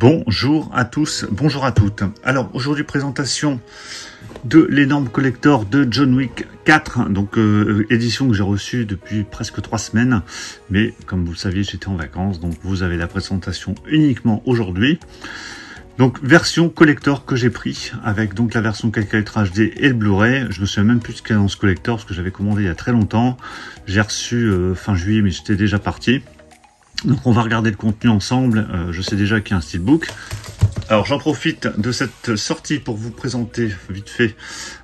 Bonjour à tous, bonjour à toutes. Alors aujourd'hui présentation de l'énorme collector de John Wick 4, donc édition que j'ai reçue depuis presque 3 semaines, mais comme vous le saviez j'étais en vacances, donc vous avez la présentation uniquement aujourd'hui. Donc version collector que j'ai pris avec donc la version calculateur HD et le Blu-ray. Je me souviens même plus de ce qu'il y a dans ce collector parce que j'avais commandé il y a très longtemps. J'ai reçu fin juillet mais j'étais déjà parti. Donc on va regarder le contenu ensemble, je sais déjà qu'il y a un steelbook. Alors j'en profite de cette sortie pour vous présenter vite fait,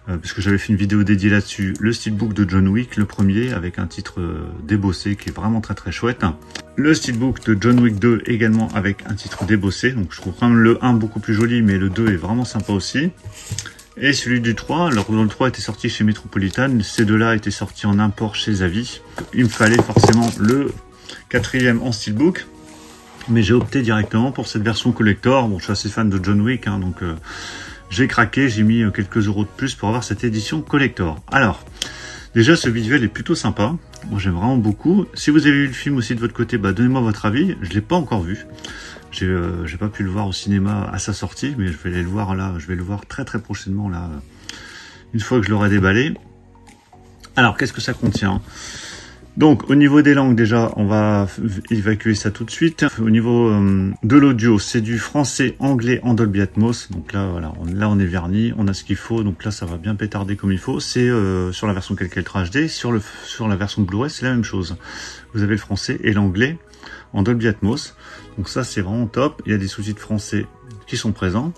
parce que j'avais fait une vidéo dédiée là-dessus, le steelbook de John Wick, le premier, avec un titre débossé qui est vraiment très chouette. Le steelbook de John Wick 2 également avec un titre débossé, donc je trouve quand même le 1 beaucoup plus joli, mais le 2 est vraiment sympa aussi. Et celui du 3, alors le 3 était sorti chez Metropolitan, ces deux-là étaient sortis en import chez Zavi. Il me fallait forcément le 4e en steelbook, mais j'ai opté directement pour cette version collector. Bon, je suis assez fan de John Wick, hein, donc j'ai craqué, j'ai mis quelques euros de plus pour avoir cette édition collector. Alors, déjà ce visuel est plutôt sympa, moi j'aime vraiment beaucoup. Si vous avez vu le film aussi de votre côté, bah, donnez-moi votre avis, je l'ai pas encore vu. J'ai pas pu le voir au cinéma à sa sortie, mais je vais aller le voir là, je vais le voir très prochainement là, une fois que je l'aurai déballé. Alors, qu'est-ce que ça contient ? Donc au niveau des langues déjà, on va évacuer ça tout de suite. Au niveau de l'audio, c'est du français, anglais en Dolby Atmos. Donc là, voilà, on est verni, on a ce qu'il faut. Donc là, ça va bien pétarder comme il faut. C'est sur la version calculateur HD, sur la version Blu-ray, c'est la même chose. Vous avez le français et l'anglais en Dolby Atmos. Donc ça, c'est vraiment top. Il y a des sous-titres français qui sont présents.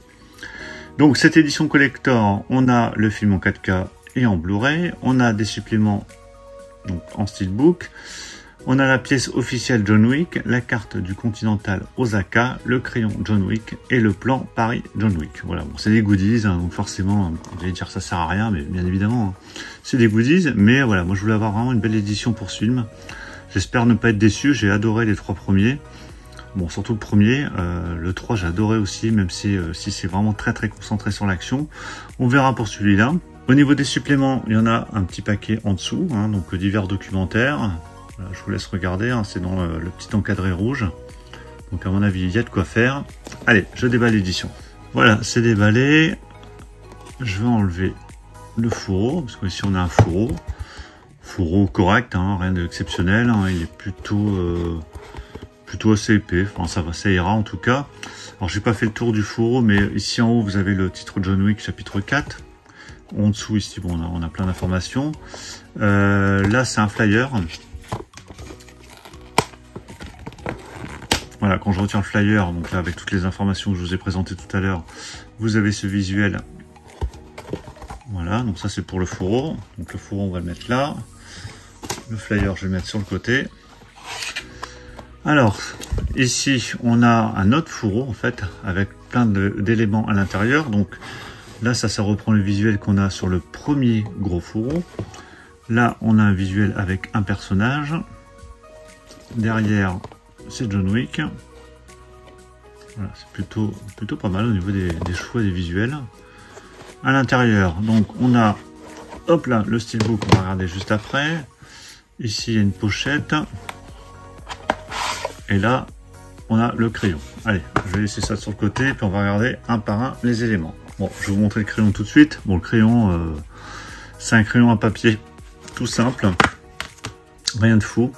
Donc cette édition collector, on a le film en 4K et en Blu-ray. On a des suppléments donc en steelbook, on a la pièce officielle John Wick, la carte du Continental Osaka, le crayon John Wick et le plan Paris John Wick. Voilà, bon, c'est des goodies, hein, donc forcément, vous allez dire ça sert à rien, mais bien évidemment, hein, c'est des goodies. Mais voilà, moi je voulais avoir vraiment une belle édition pour ce film. J'espère ne pas être déçu. J'ai adoré les 3 premiers. Bon, surtout le premier, le 3 j'ai adoré aussi, même si c'est vraiment très concentré sur l'action. On verra pour celui-là. Au niveau des suppléments, il y en a un petit paquet en dessous, hein, donc divers documentaires. Voilà, je vous laisse regarder, hein, c'est dans le petit encadré rouge. Donc à mon avis, il y a de quoi faire. Allez, je déballe l'édition. Voilà, c'est déballé. Je vais enlever le fourreau, parce qu'ici on a un fourreau. Fourreau correct, hein, rien d'exceptionnel. Hein, il est plutôt assez épais. Enfin, ça va, ça ira en tout cas. Alors j'ai pas fait le tour du fourreau, mais ici en haut, vous avez le titre John Wick chapitre 4. En dessous ici, bon, on a plein d'informations. Là, c'est un flyer. Voilà, quand je retire le flyer, donc là, avec toutes les informations que je vous ai présentées tout à l'heure, vous avez ce visuel. Voilà, donc ça, c'est pour le fourreau. Donc le fourreau, on va le mettre là. Le flyer, je vais le mettre sur le côté. Alors, ici, on a un autre fourreau, en fait, avec plein d'éléments à l'intérieur. Donc, là, ça reprend le visuel qu'on a sur le premier gros fourreau. Là, on a un visuel avec un personnage. Derrière, c'est John Wick. Voilà, c'est plutôt pas mal au niveau des choix des visuels. À l'intérieur, donc, on a, hop là, le steelbook, on va regarder juste après. Ici, il y a une pochette. Et là, on a le crayon. Allez, je vais laisser ça sur le côté, puis on va regarder un par un les éléments. Bon, je vais vous montrer le crayon tout de suite. Bon, le crayon, c'est un crayon à papier, tout simple. Rien de fou.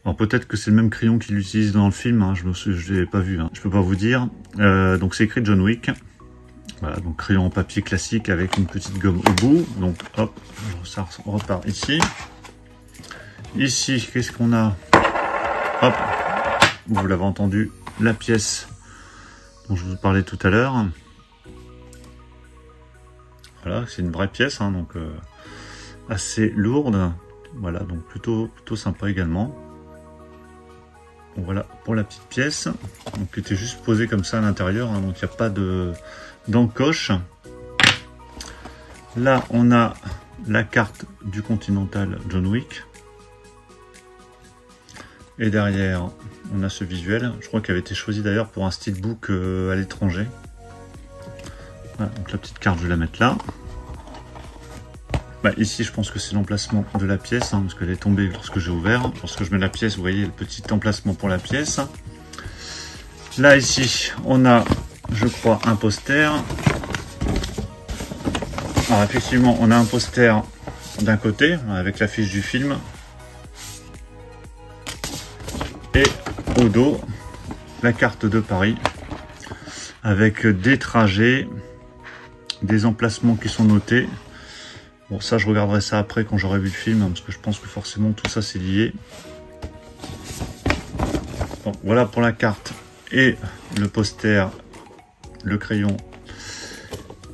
Alors peut-être que c'est le même crayon qu'il utilise dans le film, hein, je l'ai pas vu, hein, je peux pas vous dire. Donc c'est écrit John Wick. Voilà, donc crayon en papier classique avec une petite gomme au bout. Donc hop, ça repart ici. Ici, qu'est-ce qu'on a? Hop, vous l'avez entendu, la pièce dont je vous parlais tout à l'heure. Voilà, c'est une vraie pièce, hein, donc assez lourde. Voilà, donc plutôt sympa également. Donc voilà pour la petite pièce, donc qui était juste posée comme ça à l'intérieur, hein, donc il n'y a pas d'encoche. Là, on a la carte du Continental John Wick. Et derrière, on a ce visuel. Je crois qu'il avait été choisi d'ailleurs pour un steelbook à l'étranger. Voilà, donc la petite carte, je vais la mettre là. Bah, ici, je pense que c'est l'emplacement de la pièce, hein, parce qu'elle est tombée lorsque j'ai ouvert. Lorsque je mets la pièce, vous voyez le petit emplacement pour la pièce. Là, ici, on a, je crois, un poster. Alors, effectivement, on a un poster d'un côté, avec l'affiche du film. Et au dos, la carte de Paris, avec des trajets, des emplacements qui sont notés. Bon, ça, je regarderai ça après quand j'aurai vu le film, parce que je pense que forcément tout ça c'est lié. Bon, voilà pour la carte et le poster, le crayon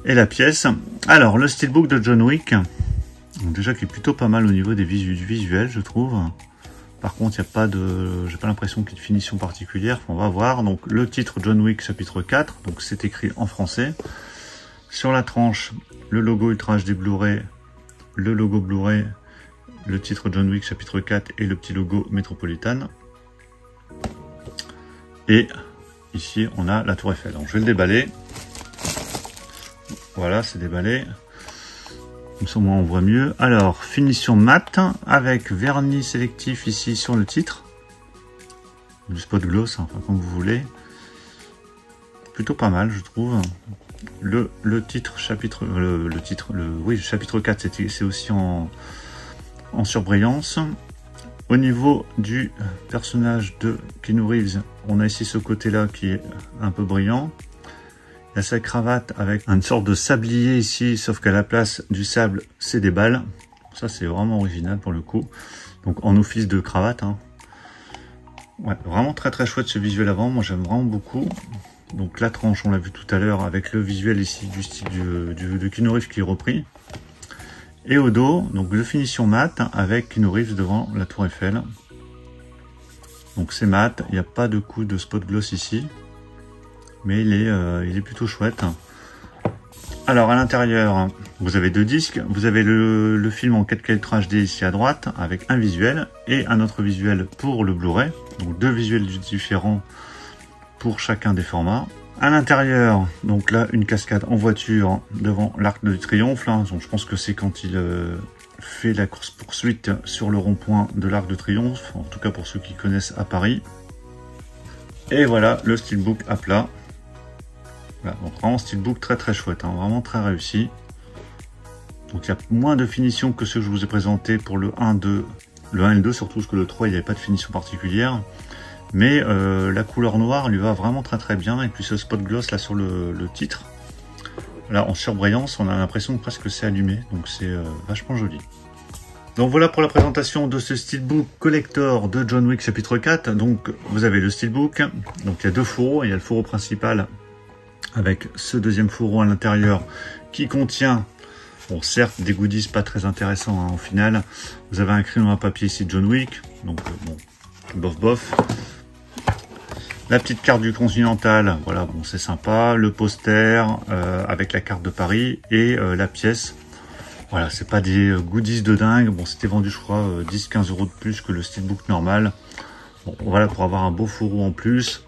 et la pièce. Alors, le steelbook de John Wick, donc déjà qui est plutôt pas mal au niveau des visuels, je trouve. Par contre, il n'y a pas de, j'ai pas l'impression qu'il y ait de finition particulière. On va voir. Donc, le titre John Wick chapitre 4, donc c'est écrit en français. Sur la tranche, le logo Ultra HD Blu-ray, le logo Blu-ray, le titre John Wick chapitre 4 et le petit logo Metropolitan. Et ici, on a la Tour Eiffel. Donc, je vais le déballer. Voilà, c'est déballé. Comme ça, au moins, on voit mieux. Alors, finition mat avec vernis sélectif ici sur le titre. Du spot gloss, enfin, comme vous voulez. Plutôt pas mal, je trouve. Le titre, chapitre, oui, chapitre 4, c'est aussi en surbrillance. Au niveau du personnage de Keanu Reeves, on a ici ce côté-là qui est un peu brillant. Il y a sa cravate avec une sorte de sablier ici, sauf qu'à la place du sable, c'est des balles. Ça, c'est vraiment original pour le coup. Donc, en office de cravate. Hein. Ouais, vraiment très très chouette ce visuel avant. Moi, j'aime vraiment beaucoup. Donc, la tranche, on l'a vu tout à l'heure, avec le visuel ici du style de Keanu Reeves qui est repris. Et au dos, donc de finition mat avec Keanu Reeves devant la Tour Eiffel. Donc, c'est mat. Il n'y a pas de coup de spot gloss ici. Mais il est plutôt chouette. Alors à l'intérieur, vous avez deux disques. Vous avez le film en 4K Ultra HD ici à droite avec un visuel et un autre visuel pour le Blu-ray. Donc deux visuels différents pour chacun des formats. À l'intérieur, donc là une cascade en voiture devant l'Arc de Triomphe. Là. Donc je pense que c'est quand il fait la course poursuite sur le rond-point de l'Arc de Triomphe. En tout cas pour ceux qui connaissent à Paris. Et voilà le steelbook à plat. Voilà, donc vraiment steelbook très très chouette, hein, vraiment très réussi. Donc il y a moins de finition que ce que je vous ai présenté pour le 1, 2, le 1 et le 2, surtout parce que le 3 il n'y avait pas de finition particulière. Mais la couleur noire lui va vraiment très très bien. Et puis ce spot gloss là sur le titre, là en surbrillance, on a l'impression que presque c'est allumé. Donc c'est vachement joli. Donc voilà pour la présentation de ce steelbook collector de John Wick chapitre 4. Donc vous avez le steelbook, donc il y a deux fourreaux, il y a le fourreau principal avec ce deuxième fourreau à l'intérieur qui contient, bon certes des goodies pas très intéressants hein, au final. Vous avez un crayon à papier ici John Wick, donc bon, bof bof. La petite carte du Continental, voilà, bon c'est sympa. Le poster avec la carte de Paris et la pièce. Voilà, c'est pas des goodies de dingue. Bon, c'était vendu, je crois, 10-15 € de plus que le steelbook normal. Bon, voilà, pour avoir un beau fourreau en plus.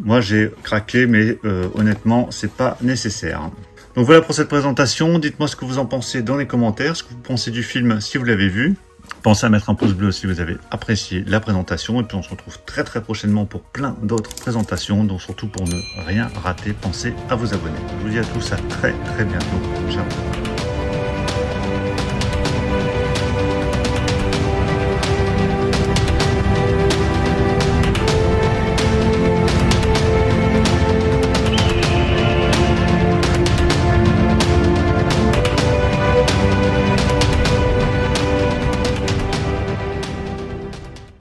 Moi, j'ai craqué, mais honnêtement, c'est pas nécessaire. Donc voilà pour cette présentation. Dites-moi ce que vous en pensez dans les commentaires, ce que vous pensez du film si vous l'avez vu. Pensez à mettre un pouce bleu si vous avez apprécié la présentation. Et puis on se retrouve très très prochainement pour plein d'autres présentations. Donc surtout pour ne rien rater, pensez à vous abonner. Je vous dis à tous à très très bientôt. Ciao.